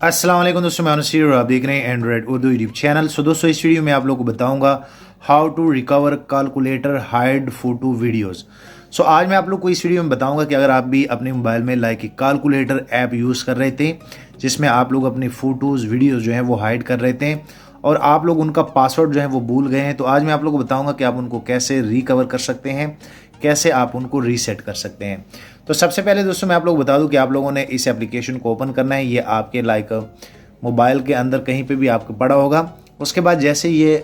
अस्सलाम वालेकुम दोस्तों, मैं अनुसीर और आप देख रहे हैं Android Urdu YouTube channel. So दोस्तों, इस वीडियो में आप लोगों को बताऊंगा how to recover calculator hide photo videos. So आज मैं आप लोग को इस वीडियो में बताऊंगा कि अगर आप भी अपने मोबाइल में लाइक कैलकुलेटर ऐप यूज़ कर रहे थे जिसमें आप लोग अपनी फ़ोटोज़ वीडियोज़ जो हैं वो हाइड कर रहे थे और आप लोग उनका पासवर्ड जो है वो भूल गए हैं, तो आज मैं आप लोग को बताऊंगा कि आप उनको कैसे रिकवर कर सकते हैं, कैसे आप उनको रीसेट कर सकते हैं। तो सबसे पहले दोस्तों मैं आप लोग बता दूं कि आप लोगों ने इस एप्लीकेशन को ओपन करना है। ये आपके लाइक मोबाइल के अंदर कहीं पे भी आपको पड़ा होगा। उसके बाद जैसे ये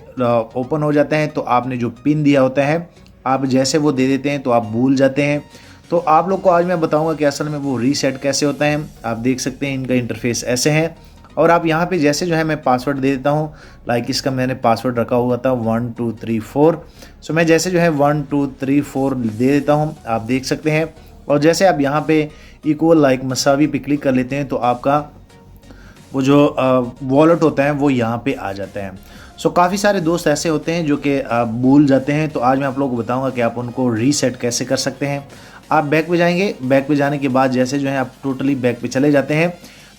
ओपन हो जाता है तो आपने जो पिन दिया होता है आप जैसे वो दे देते हैं तो आप भूल जाते हैं। तो आप लोग को आज मैं बताऊंगा कि असल में वो रीसेट कैसे होता है। आप देख सकते हैं इनका इंटरफेस ऐसे है और आप यहाँ पे जैसे जो है मैं पासवर्ड दे देता हूँ। लाइक इसका मैंने पासवर्ड रखा हुआ था 1 2 3 4। सो मैं जैसे जो है 1 2 3 4 दे देता हूँ, आप देख सकते हैं। और जैसे आप यहाँ पे इक्वल लाइक मसावी पे क्लिक कर लेते हैं तो आपका वो जो वॉलेट होता है वो यहाँ पे आ जाता है। सो काफ़ी सारे दोस्त ऐसे होते हैं जो कि भूल जाते हैं, तो आज मैं आप लोगों को बताऊंगा कि आप उनको रीसेट कैसे कर सकते हैं। आप बैक पे जाएंगे, बैक पे जाने के बाद जैसे जो है आप टोटली बैक पे चले जाते हैं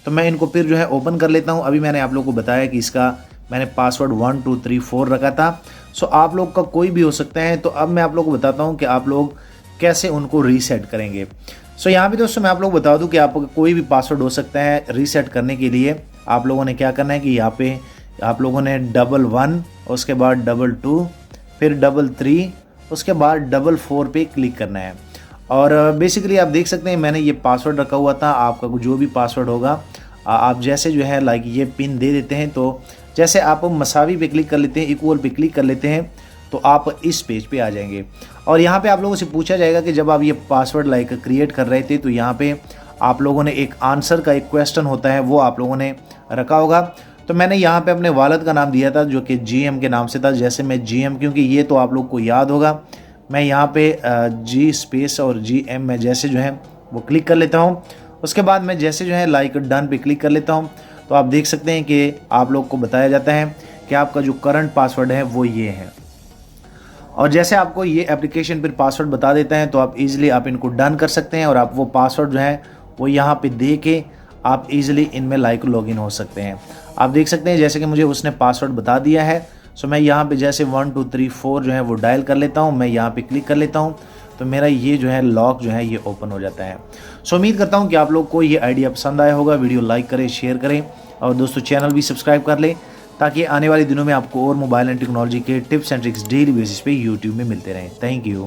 तो मैं इनको फिर जो है ओपन कर लेता हूँ। अभी मैंने आप लोगों को बताया कि इसका मैंने पासवर्ड 1 2 3 4 रखा था। सो आप लोग का कोई भी हो सकता है। तो अब मैं आप लोगों को बताता हूँ कि आप लोग कैसे उनको रीसेट करेंगे। सो यहाँ पे दोस्तों मैं आप लोग बता दूं कि आपका कोई भी पासवर्ड हो सकता है। रीसेट करने के लिए आप लोगों ने क्या करना है कि यहाँ पे आप लोगों ने 11 उसके बाद 22 फिर 33 उसके बाद 44 पे क्लिक करना है। और बेसिकली आप देख सकते हैं मैंने ये पासवर्ड रखा हुआ था। आपका जो भी पासवर्ड होगा आप जैसे जो है लाइक ये पिन दे देते हैं तो जैसे आप मसावी पे क्लिक कर लेते हैं, इक्वल पे क्लिक कर लेते हैं तो आप इस पेज पे आ जाएंगे। और यहाँ पे आप लोगों से पूछा जाएगा कि जब आप ये पासवर्ड लाइक क्रिएट कर रहे थे तो यहाँ पे आप लोगों ने एक आंसर का एक क्वेश्चन होता है वो आप लोगों ने रखा होगा। तो मैंने यहाँ पे अपने वालिद का नाम दिया था जो कि GM के नाम से था। जैसे मैं GM, क्योंकि ये तो आप लोग को याद होगा, मैं यहाँ पे G स्पेस और GM में जैसे जो है वो क्लिक कर लेता हूँ। उसके बाद मैं जैसे जो है लाइक डन पे क्लिक कर लेता हूँ तो आप देख सकते हैं कि आप लोग को बताया जाता है कि आपका जो करंट पासवर्ड है वो ये है। और जैसे आपको ये एप्लीकेशन फिर पासवर्ड बता देता है तो आप इजीली आप इनको डन कर सकते हैं और आप वो पासवर्ड जो है वो यहाँ पे दे के आप इजीली इनमें लाइक लॉगिन हो सकते हैं। आप देख सकते हैं जैसे कि मुझे उसने पासवर्ड बता दिया है। सो मैं यहाँ पे जैसे 1 2 3 4 जो है वो डायल कर लेता हूँ, मैं यहाँ पे क्लिक कर लेता हूँ तो मेरा ये जो है लॉक जो है ये ओपन हो जाता है। सो उम्मीद करता हूँ कि आप लोग को ये आइडिया पसंद आया होगा। वीडियो लाइक करें, शेयर करें और दोस्तों चैनल भी सब्सक्राइब कर लें ताकि आने वाले दिनों में आपको और मोबाइल एंड टेक्नोलॉजी के tips and tricks daily basis पे यूट्यूब में मिलते रहें। Thank you.